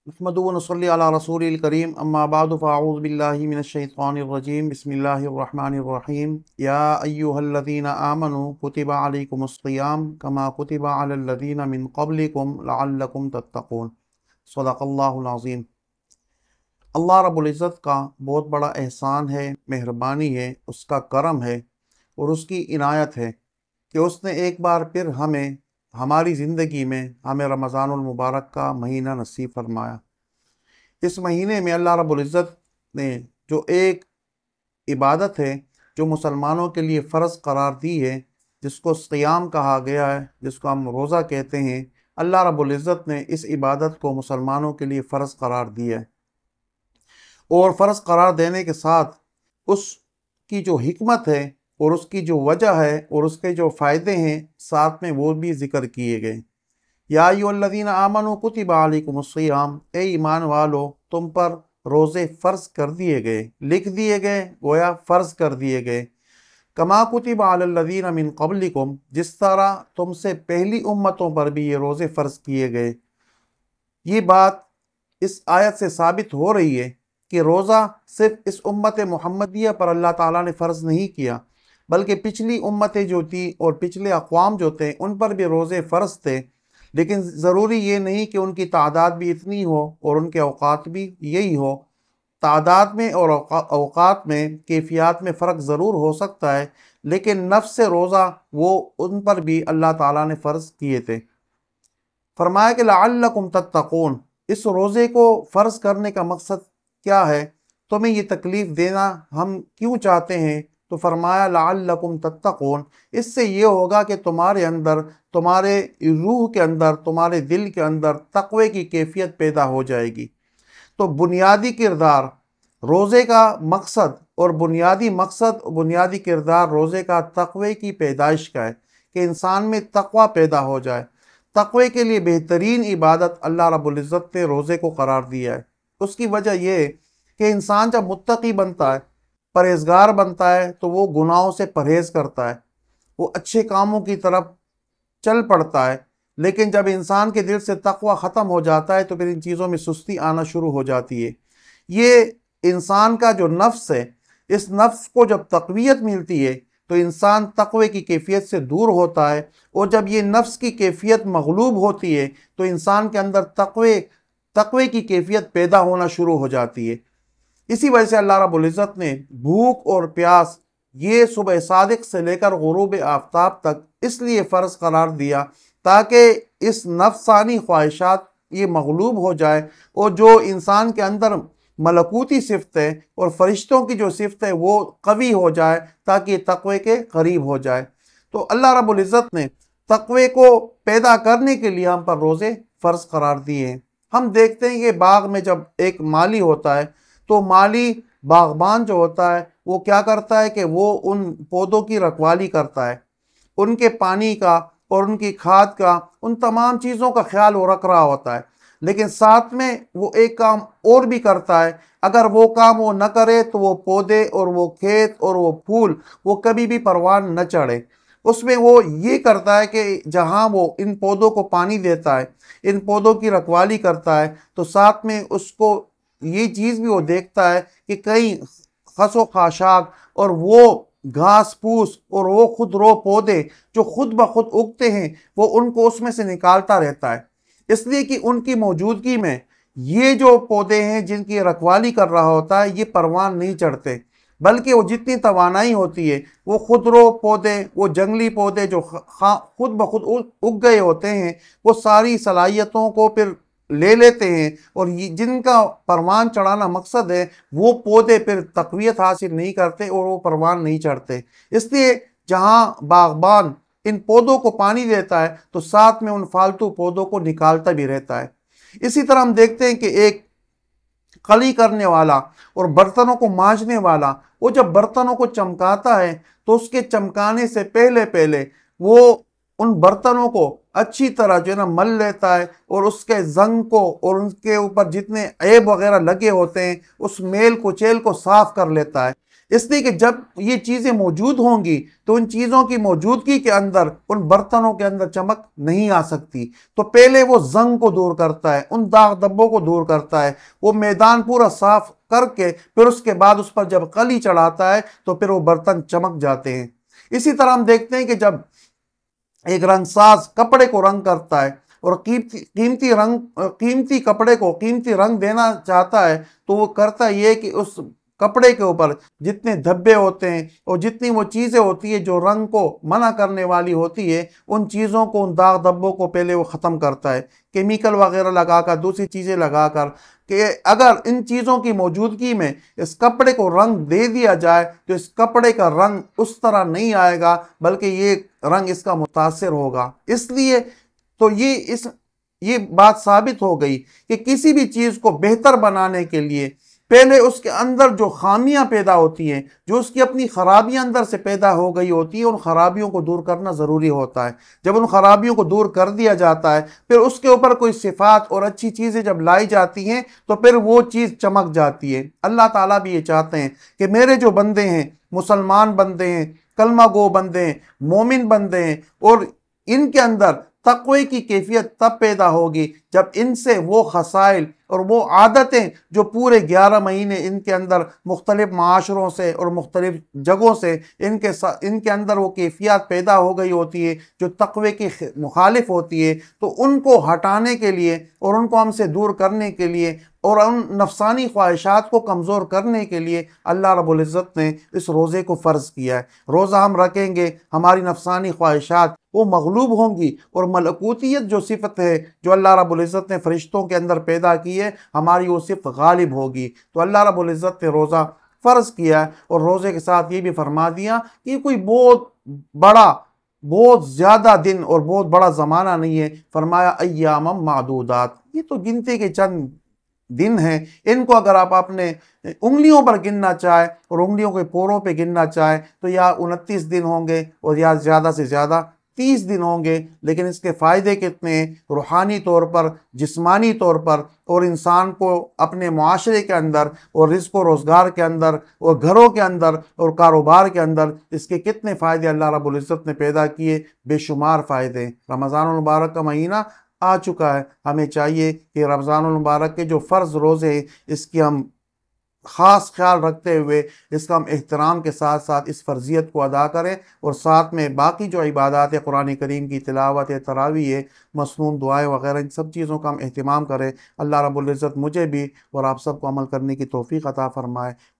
नहमदुहु व नसल्ली अला रसूलिल करीम अम्मा बादु फ़अऊज़ु बिल्लाहि मिनश शैतानिर रजीम बिस्मिल्लाहिर रहमानिर रहीम या अय्युहल्लज़ीना आमनू कुतिबा अलैकुमुस सियाम कमा कुतिबा अलल लज़ीना मिन क़ब्लिकुम लअल्लकुम तत्तक़ून। सदक़ल्लाहुल अज़ीम। अल्लाह रब्बुल इज़्ज़त का बहुत बड़ा एहसान है, मेहरबानी है, उसका करम है और उसकी इनायत है कि उसने एक बार फिर हमारी ज़िंदगी में हमें रमज़ानुल मुबारक का महीना नसीब फरमाया। इस महीने में अल्लाह रब्बुल इज़्ज़त ने जो एक इबादत है जो मुसलमानों के लिए फ़र्ज़ करार दी है, जिसको क़ियाम कहा गया है, जिसको हम रोज़ा कहते हैं, अल्लाह रब्बुल इज़्ज़त ने इस इबादत को मुसलमानों के लिए फ़र्ज़ करार दिया है। और फ़र्ज़ करार देने के साथ उसकी जो हिकमत है और उसकी जो वजह है और उसके जो फ़ायदे हैं साथ में वो भी ज़िक्र किए गए। या अय्युहल्लज़ीना आमनू कुतिबा अलैकुमुस सियाम, ए ईमान वालो तुम पर रोज़े फ़र्ज़ कर दिए गए, लिख दिए गए, गोया फ़र्ज़ कर दिए गए। कमा कुतिबा अलल लज़ीना मिन क़ब्लिकुम, जिस तरह तुमसे पहली उम्मतों पर भी ये रोज़े फ़र्ज़ किए गए। ये बात इस आयत से साबित हो रही है कि रोज़ा सिर्फ इस उम्मत मुहम्मदिया पर अल्लाह ताला ने फ़र्ज़ नहीं किया, बल्कि पिछली उम्मतें जो थी और पिछले अक़वाम जो थे उन पर भी रोज़े फ़र्ज़ थे। लेकिन ज़रूरी ये नहीं कि उनकी तादाद भी इतनी हो और उनके औक़ात भी यही हो। तादाद में और औक़ात में, कैफ़ियत में फ़र्क ज़रूर हो सकता है, लेकिन नफ्स रोज़ा वो उन पर भी अल्लाह ताला ने फ़र्ज़ किए थे। फरमाया कि लअल्लकुम तत्तक़ून, इस रोज़े को फ़र्ज़ करने का मकसद क्या है, तुम्हें ये तकलीफ़ देना हम क्यों चाहते हैं? तो फरमाया लअल्लकुम तत्तक़ून, इससे ये होगा कि तुम्हारे अंदर, तुम्हारे रूह के अंदर, तुम्हारे दिल के अंदर तक़वे की कैफ़ियत पैदा हो जाएगी। तो बुनियादी किरदार रोज़े का मकसद और बुनियादी किरदार रोज़े का तक़वे की पैदाइश का है कि इंसान में तक़वा पैदा हो जाए। तक़वे के लिए बेहतरीन इबादत अल्लाह रब्बुल इज़्ज़त ने रोज़े को करार दिया है। उसकी वजह यह है कि इंसान जब मुत्तकी बनता है, परहेज़गार बनता है, तो वो गुनाहों से परहेज़ करता है, वो अच्छे कामों की तरफ चल पड़ता है। लेकिन जब इंसान के दिल से तक़वा ख़त्म हो जाता है तो फिर इन चीज़ों में सुस्ती आना शुरू हो जाती है। ये इंसान का जो नफ्स है, इस नफ्स को जब तक़वियत मिलती है तो इंसान तक़वे की कैफ़ियत से दूर होता है, और जब ये नफ्स की कैफ़ियत मग़लूब होती है तो इंसान के अंदर तक़वे की कैफ़ियत पैदा होना शुरू हो जाती है। इसी वजह से अल्लाह रब्बुल इज़्ज़त ने भूख और प्यास ये सुबह सादिक से लेकर गुरूब आफ्ताब तक इसलिए फ़र्ज़ करार दिया ताकि इस नफ्सानी ख्वाहिशात ये मग़लूब हो जाए और जो इंसान के अंदर मलकूती सिफ़त है और फ़रिश्तों की जो सिफ़त है वो कवी हो जाए, ताकि तक़वे के करीब हो जाए। तो अल्लाह रब्बुल इज़्ज़त ने तक़वे को पैदा करने के लिए हम पर रोज़े फ़र्ज़ करार दिए हैं। हम देखते हैं कि बाग में जब एक माली होता है तो माली बागबान जो होता है वो क्या करता है कि वो उन पौधों की रखवाली करता है, उनके पानी का और उनकी खाद का, उन तमाम चीज़ों का ख्याल वो रख रहा होता है। लेकिन साथ में वो एक काम और भी करता है, अगर वो काम वो न करे तो वो पौधे और वो खेत और वो फूल वो कभी भी परवान न चढ़े। उसमें वो ये करता है कि जहाँ वो इन पौधों को पानी देता है, इन पौधों की रखवाली करता है, तो साथ में उसको ये चीज़ भी वो देखता है कि कहीं खसो खाशाक और वो घास फूस और वो खुदरो पौधे जो खुद ब खुद उगते हैं वो उनको उसमें से निकालता रहता है, इसलिए कि उनकी मौजूदगी में ये जो पौधे हैं जिनकी रखवाली कर रहा होता है ये परवान नहीं चढ़ते, बल्कि वो जितनी तवानाई होती है वो खुदरो पौधे, वो जंगली पौधे जो खुद ब खुद उग गए होते हैं, वो सारी सलाहियतों को फिर ले लेते हैं, और जिनका परवान चढ़ाना मकसद है वो पौधे फिर तक़वियत हासिल नहीं करते और वो परवान नहीं चढ़ते। इसलिए जहाँ बागबान इन पौधों को पानी देता है तो साथ में उन फालतू पौधों को निकालता भी रहता है। इसी तरह हम देखते हैं कि एक खली करने वाला और बर्तनों को मांजने वाला, वो जब बर्तनों को चमकाता है तो उसके चमकाने से पहले पहले वो उन बर्तनों को अच्छी तरह जो है ना मल लेता है और उसके जंग को और उनके ऊपर जितने ऐब वगैरह लगे होते हैं उस मेल कुचैल को साफ कर लेता है। اس لیے کہ جب یہ چیزیں موجود ہوں گی تو ان چیزوں کی موجودگی کے اندر ان برتنوں کے اندر چمک نہیں آ سکتی۔ تو پہلے وہ زنگ کو دور کرتا ہے، ان داغ دبوں کو دور کرتا ہے، وہ میدان پورا صاف کر کے پھر اس کے بعد اس پر جب قلی چڑھاتا ہے تو پھر وہ برتن چمک جاتے ہیں۔ اسی طرح ہم دیکھتے ہیں کہ جب ایک رنگ ساز کپڑے کو رنگ کرتا ہے اور قیمتی کپڑے کو قیمتی رنگ دینا چاہتا ہے تو وہ کرتا یہ کہ اس کپڑے کے اوپر جتنے دھبے ہوتے ہیں اور جتنی وہ چیزیں ہوتی ہیں جو رنگ کو منع کرنے والی ہوتی ہے، ان چیزوں کو، ان داغ دھبوں کو پہلے وہ ختم کرتا ہے، کیمیکل وغیرہ لگا کر، دوسری چیزیں لگا کر، کہ اگر ان چیزوں کی موجودگی میں اس کپڑے کو رنگ دے دیا جائے تو اس کپڑے کا رنگ اس طرح نہیں آئے گا، بلکہ یہ رنگ اس کا متاثر ہوگا۔ اس لیے تو یہ بات ثابت ہو گئی کہ کسی بھی چیز کو بہتر بنانے کے لیے پہلے اس کے اندر جو خامیاں پیدا ہوتی ہیں، جو اس کی اپنی خرابیاں اندر سے پیدا ہو گئی ہوتی ہیں، ان خرابیوں کو دور کرنا ضروری ہوتا ہے۔ جب ان خرابیوں کو دور کر دیا جاتا ہے پھر اس کے اوپر کوئی صفات اور اچھی چیزیں جب لائی جاتی ہیں تو پھر وہ چیز چمک جاتی ہے۔ اللہ تعالیٰ بھی یہ چاہتے ہیں کہ میرے جو بندے ہیں، مسلمان بندے ہیں، کلمہ گو بندے ہیں، مومن بندے ہیں، اور ان کے اندر تقوی کی کیفیت تب پیدا ہوگی جب ان سے وہ خصائل اور وہ عادتیں جو پورے 11 مہینے ان کے اندر مختلف معاشروں سے اور مختلف جگہوں سے ان کے اندر وہ کیفیت پیدا ہو گئی ہوتی ہے جو تقوی کی مخالف ہوتی ہے، تو ان کو ہٹانے کے لیے اور ان کو ہم سے دور کرنے کے لیے اور ان نفسانی خواہشات کو کمزور کرنے کے لیے اللہ رب العزت نے اس روزے کو فرض کیا ہے۔ روزہ ہم رکھیں گے، ہماری نفسانی خواہشات وہ مغلوب ہوں گی، اور ملکوتیت جو صفت ہے جو اللہ رب العزت نے فرشتوں کے اندر پیدا کی ہے، ہماری وہ صفت غالب ہوگی۔ تو اللہ رب العزت نے روزہ فرض کیا ہے، اور روزے کے ساتھ یہ بھی فرما دیا کہ یہ کوئی بہت زیادہ دن اور بہت بڑا زمانہ نہیں ہے۔ فرمایا ایام معدودات، یہ تو گنتی کے چند دن ہیں، ان کو اگر آپ اپنے انگلیوں پر گننا چاہے اور انگلیوں کے پوروں پہ گننا چاہے تو یا 29 دن ہوں گے اور یا زیادہ سے زیادہ 30 دن ہوں گے، لیکن اس کے فائدے کتنے ہیں روحانی طور پر، جسمانی طور پر، اور انسان کو اپنے معاشرے کے اندر اور رزق و روزگار کے اندر اور گھروں کے اندر اور کاروبار کے اندر اس کے کتنے فائدے اللہ رب العزت نے پیدا کیے، بے شمار فائدے۔ رمضان المبارک کا مہینہ آ چکا ہے، ہمیں چاہیے کہ رمضان المبارک کے جو فرض روزے ہیں اس کی ہم خاص خیال رکھتے ہوئے اس کا ہم احترام کے ساتھ ساتھ اس فرضیت کو ادا کریں، اور ساتھ میں باقی جو عبادات ہے، قرآن کریم کی تلاوت ہے، تراویح ہے، مسنون دعائیں وغیرہ، ان سب چیزوں کا ہم اہتمام کریں۔ اللہ رب العزت مجھے بھی اور آپ سب کو عمل کرنے کی توفیق عطا فرمائے۔